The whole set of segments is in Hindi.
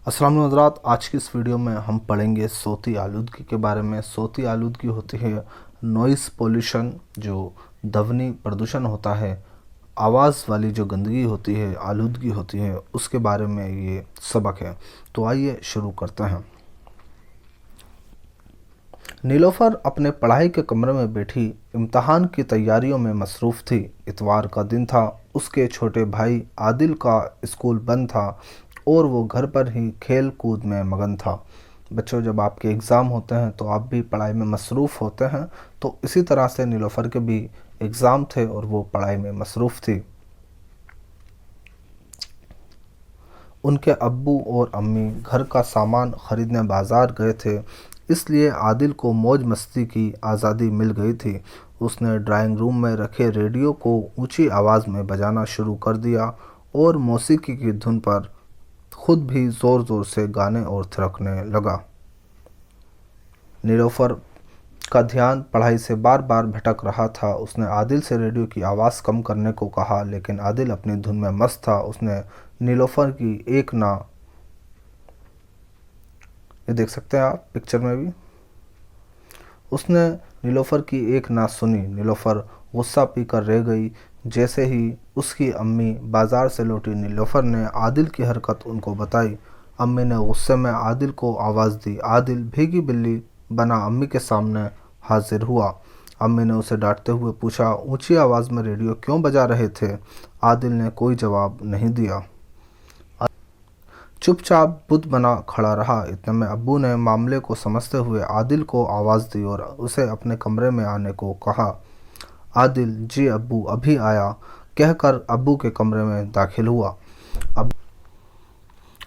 अस्सलाम वालेकुम हज़रात। आज की इस वीडियो में हम पढ़ेंगे सोती आलूदगी के बारे में। सोती आलूदगी होती है नॉइस पोल्यूशन, जो ध्वनि प्रदूषण होता है, आवाज़ वाली जो गंदगी होती है, आलूदगी होती है, उसके बारे में ये सबक है। तो आइए शुरू करते हैं। नीलोफर अपने पढ़ाई के कमरे में बैठी इम्तहान की तैयारियों में मसरूफ़ थी। इतवार का दिन था। उसके छोटे भाई आदिल का स्कूल बंद था और वो घर पर ही खेल कूद में मगन था। बच्चों, जब आपके एग्ज़ाम होते हैं तो आप भी पढ़ाई में मसरूफ़ होते हैं, तो इसी तरह से नीलोफर के भी एग्ज़ाम थे और वो पढ़ाई में मसरूफ़ थी। उनके अब्बू और अम्मी घर का सामान ख़रीदने बाज़ार गए थे, इसलिए आदिल को मौज मस्ती की आज़ादी मिल गई थी। उसने ड्राइंग रूम में रखे रेडियो को ऊंची आवाज़ में बजाना शुरू कर दिया और मौसीकी की धुन पर खुद भी ज़ोर ज़ोर से गाने और थिरकने लगा। नीलोफर का ध्यान पढ़ाई से बार बार भटक रहा था। उसने आदिल से रेडियो की आवाज़ कम करने को कहा, लेकिन आदिल अपनी धुन में मस्त था। उसने नीलोफर की एक ना, ये देख सकते हैं आप पिक्चर में भी, उसने नीलोफर की एक ना सुनी। नीलोफर गुस्सा पीकर रह गई। जैसे ही उसकी अम्मी बाज़ार से लौटी, नीलोफर ने आदिल की हरकत उनको बताई। अम्मी ने गुस्से में आदिल को आवाज़ दी। आदिल भीगी बिल्ली बना अम्मी के सामने हाजिर हुआ। अम्मी ने उसे डांटते हुए पूछा, ऊंची आवाज़ में रेडियो क्यों बजा रहे थे? आदिल ने कोई जवाब नहीं दिया, चुपचाप बुत बना खड़ा रहा। इतने में अब्बू ने मामले को समझते हुए आदिल को आवाज़ दी और उसे अपने कमरे में आने को कहा। आदिल, जी अब्बू अभी आया, कहकर अब्बू के कमरे में दाखिल हुआ।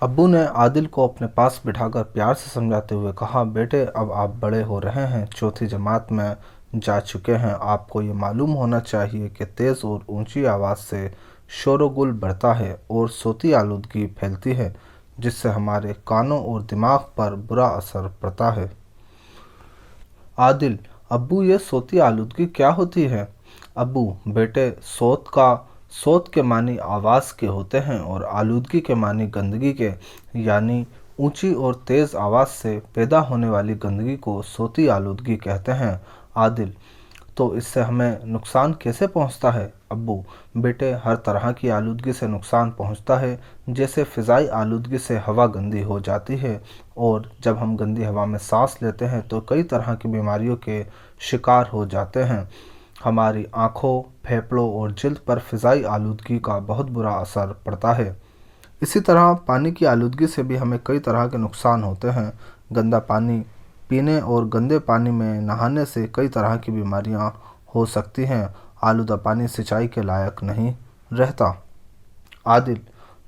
अब्बू ने आदिल को अपने पास बिठाकर प्यार से समझाते हुए कहा, बेटे अब आप बड़े हो रहे हैं, चौथी जमात में जा चुके हैं। आपको ये मालूम होना चाहिए कि तेज़ और ऊंची आवाज़ से शोरगुल बढ़ता है और सोती आलूदगी फैलती है, जिससे हमारे कानों और दिमाग पर बुरा असर पड़ता है। आदिल, अब्बू ये सोती आलूदगी क्या होती है? अब्बू, बेटे सोत के मानी आवाज़ के होते हैं और आलूदगी के मानी गंदगी के, यानी ऊंची और तेज़ आवाज़ से पैदा होने वाली गंदगी को सोती आलूदगी कहते हैं। आदिल, तो इससे हमें नुकसान कैसे पहुंचता है? अब्बू, बेटे हर तरह की आलूदगी से नुकसान पहुंचता है। जैसे फ़िज़ाई आलूदगी से हवा गंदी हो जाती है और जब हम गंदी हवा में सांस लेते हैं तो कई तरह की बीमारियों के शिकार हो जाते हैं। हमारी आँखों, फेफड़ों और जल्द पर फ़िज़ाई आलूदगी का बहुत बुरा असर पड़ता है। इसी तरह पानी की आलूदगी से भी हमें कई तरह के नुकसान होते हैं। गंदा पानी पीने और गंदे पानी में नहाने से कई तरह की बीमारियां हो सकती हैं। आलूदा पानी सिंचाई के लायक नहीं रहता। आदिल,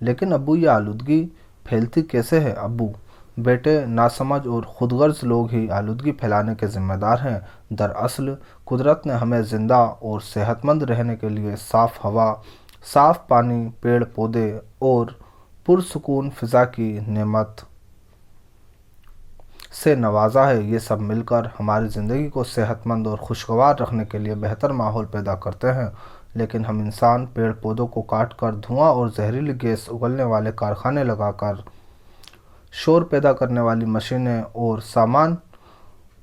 लेकिन अब्बू ये आलूदगी फैलती कैसे है? अब्बू, बेटे नासमझ और खुदगर्ज लोग ही आलूदगी फैलाने के ज़िम्मेदार हैं। दरअसल कुदरत ने हमें ज़िंदा और सेहतमंद रहने के लिए साफ़ हवा, साफ़ पानी, पेड़ पौधे और पुरसुकून फ़िज़ा की नेमत से नवाजा है। ये सब मिलकर हमारी ज़िंदगी को सेहतमंद और खुशगवार रखने के लिए बेहतर माहौल पैदा करते हैं, लेकिन हम इंसान पेड़ पौधों को काट कर धुआं और जहरीली गैस उगलने वाले कारखाने लगाकर, शोर पैदा करने वाली मशीनें और सामान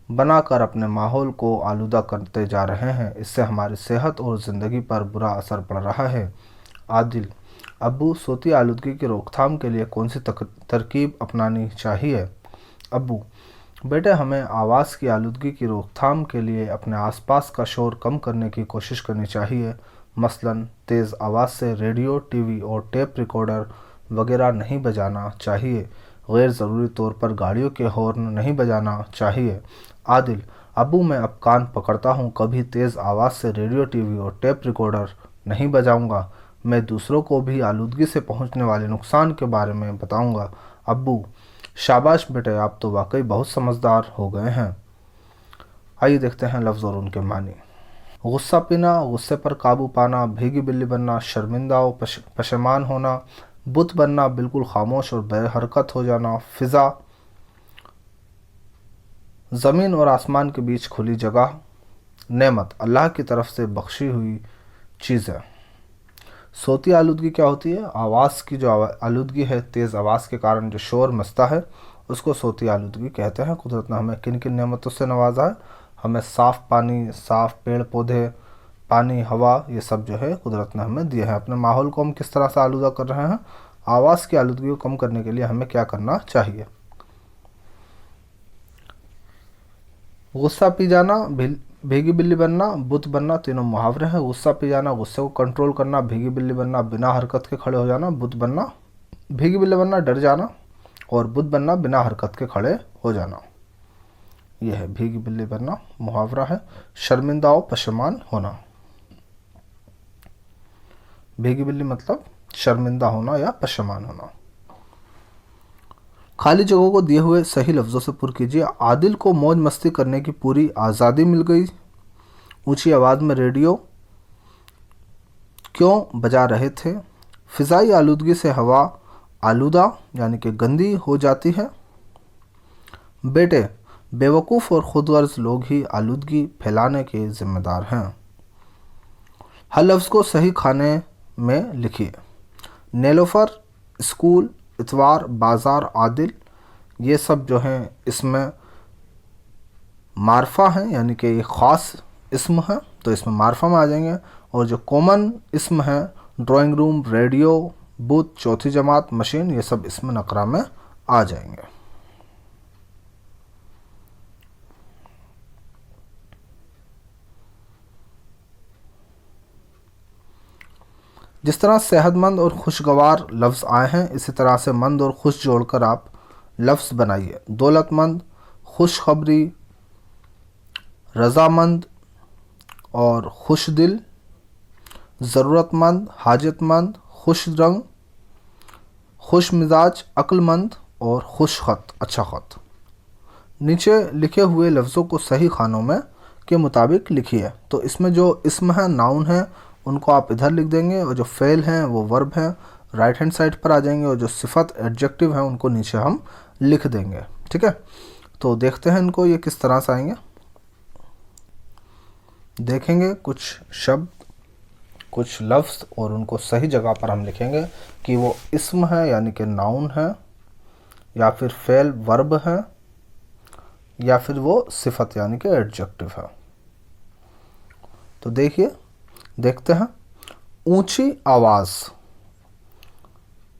बनाकर अपने माहौल को आलूदा करते जा रहे हैं। इससे हमारी सेहत और ज़िंदगी पर बुरा असर पड़ रहा है। आदिल, अब्बू सोती आलूदगी की रोकथाम के लिए कौन सी तरकीब अपनानी चाहिए? अब्बू, बेटे हमें आवाज़ की आलूदगी की रोकथाम के लिए अपने आसपास का शोर कम करने की कोशिश करनी चाहिए। मसलन तेज़ आवाज़ से रेडियो, टीवी और टेप रिकॉर्डर वगैरह नहीं बजाना चाहिए। गैर ज़रूरी तौर पर गाड़ियों के हॉर्न नहीं बजाना चाहिए। आदिल, अब्बू मैं अब कान पकड़ता हूँ, कभी तेज़ आवाज़ से रेडियो, टीवी और टेप रिकॉर्डर नहीं बजाऊँगा। मैं दूसरों को भी आलूदगी से पहुँचने वाले नुकसान के बारे में बताऊँगा। अब्बू, शाबाश बेटे, आप तो वाकई बहुत समझदार हो गए हैं। आइए देखते हैं लफ्ज़ और उनके मानी। गुस्सा पीना, गुस्से पर काबू पाना, भीगी बिल्ली बनना, शर्मिंदा और पशेमान होना, बुत बनना, बिल्कुल खामोश और बेहरकत हो जाना, फ़िज़ा, ज़मीन और आसमान के बीच खुली जगह, नेमत, अल्लाह की तरफ से बख्शी हुई चीज़ें। सोती आलूदगी क्या होती है? आवाज़ की जो आलूदगी है, तेज़ आवाज़ के कारण जो शोर मचता है, उसको सोती आलूदगी कहते हैं। कुदरत ने हमें किन किन नेमतों से नवाजा है? हमें साफ़ पानी, साफ़ पेड़ पौधे, पानी, हवा, ये सब जो है कुदरत ने हमें दिए हैं। अपने माहौल को हम किस तरह से आलूदा कर रहे हैं? आवाज़ की आलूदगी को कम करने के लिए हमें क्या करना चाहिए? गुस्सा पी जाना, भीगी बिल्ली बनना, बुत बनना, तीनों मुहावरे हैं। गुस्सा पी जाना, गुस्से को कंट्रोल करना। भीगी बिल्ली बनना, बिना हरकत के खड़े हो जाना। बुत बनना, भीगी बिल्ली बनना, डर जाना। और बुत बनना, बिना हरकत के खड़े हो जाना। यह है भीगी बिल्ली बनना। मुहावरा है शर्मिंदा और पशेमान होना। भीगी बिल्ली मतलब शर्मिंदा होना या पशेमान होना। खाली जगहों को दिए हुए सही लफ्ज़ों से पुर कीजिए। आदिल को मौज मस्ती करने की पूरी आज़ादी मिल गई। ऊंची आवाज़ में रेडियो क्यों बजा रहे थे? फ़िज़ाई आलूदगी से हवा आलूदा यानी कि गंदी हो जाती है। बेटे, बेवकूफ़ और खुदगर्ज़ लोग ही आलूदगी फैलाने के ज़िम्मेदार हैं। हर लफ्ज़ को सही खाने में लिखिए। नेलोफर, स्कूल, इतवार, बाज़ार, आदिल, ये सब जो हैं इसमें मार्फा हैं, यानी कि ये ख़ास इस्म है, तो इसमें मार्फा में आ जाएंगे। और जो कॉमन इस्म है, ड्राइंग रूम, रेडियो, बुत, चौथी जमात, मशीन, ये सब इसमें नकरा में आ जाएंगे। जिस तरह सेहतमंद और खुशगवार लफ्ज़ आए हैं, इसी तरह से मंद और खुश जोड़कर आप लफ्ज़ बनाइए। दौलतमंद, खुशखबरी, रज़ामंद और खुश दिल, ज़रूरतमंद, हाजतमंद, खुश रंग, खुश मिजाज, अक्लमंद और खुश ख़त, अच्छा ख़त। नीचे लिखे हुए लफ्ज़ों को सही खानों में के मुताबिक लिखिए। तो इसमें जो इस्म है, नाउन है, उनको आप इधर लिख देंगे, और जो फ़ेल हैं वो वर्ब हैं राइट हैंड साइड पर आ जाएंगे, और जो सिफत एडजेक्टिव हैं उनको नीचे हम लिख देंगे। ठीक है, तो देखते हैं इनको ये किस तरह से आएंगे। देखेंगे कुछ शब्द, कुछ लफ्ज़, और उनको सही जगह पर हम लिखेंगे कि वो इस्म है यानी कि नाउन है, या फिर फ़ेल वर्ब है, या फिर वो सिफत यानी कि एडजेक्टिव है। तो देखिए, देखते हैं। ऊंची आवाज़,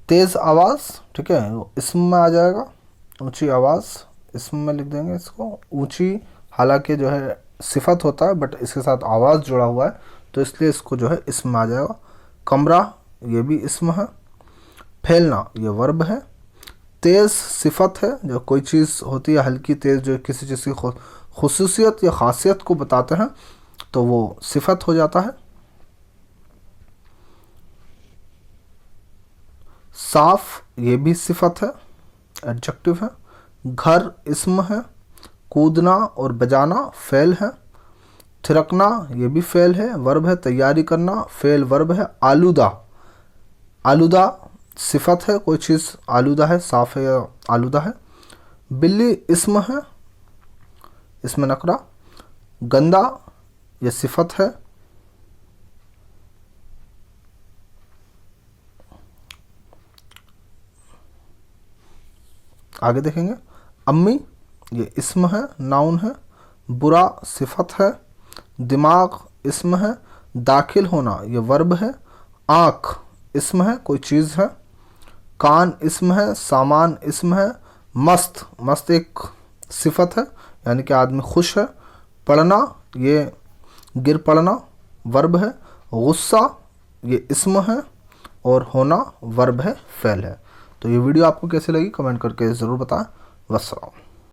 तेज़ आवाज़, ठीक है, वो इस्म में आ जाएगा। ऊंची आवाज़ इस्म में लिख देंगे इसको। ऊंची हालांकि जो है सिफत होता है, बट इसके साथ आवाज़ जुड़ा हुआ है, तो इसलिए इसको जो है इस्म में आ जाएगा। कमरा, ये भी इस्म है। फैलना, ये वर्ब है। तेज़ सिफत है, जो कोई चीज़ होती है हल्की तेज़, जो किसी चीज़ की खुसूसियत या ख़ासियत को बताते हैं, तो वो सिफत हो जाता है। साफ, ये भी सिफत है, एडजेक्टिव है। घर इस्म है। कूदना और बजाना फ़ेल है। थिरकना, ये भी फ़ेल है, वर्ब है। तैयारी करना फ़ेल वर्ब है। आलूदा, आलूदा सिफत है, कोई चीज़ आलूदा है, साफ़ है या आलूदा है। बिल्ली इस्म है, इसमें नकरा। गंदा, ये सिफत है। आगे देखेंगे। अम्मी, ये इस्म है, नाउन है। बुरा सिफत है। दिमाग इस्म है। दाखिल होना, ये वर्ब है। आँख इस्म है, कोई चीज़ है। कान इस्म है। सामान इस्म है। मस्त, मस्त एक सिफत है, यानी कि आदमी खुश है। पढ़ना, ये गिर पड़ना वर्ब है। गुस्सा, ये इस्म है, और होना वर्ब है, फ़ेल है। तो ये वीडियो आपको कैसी लगी कमेंट करके ज़रूर बताएं। वस्सलाम।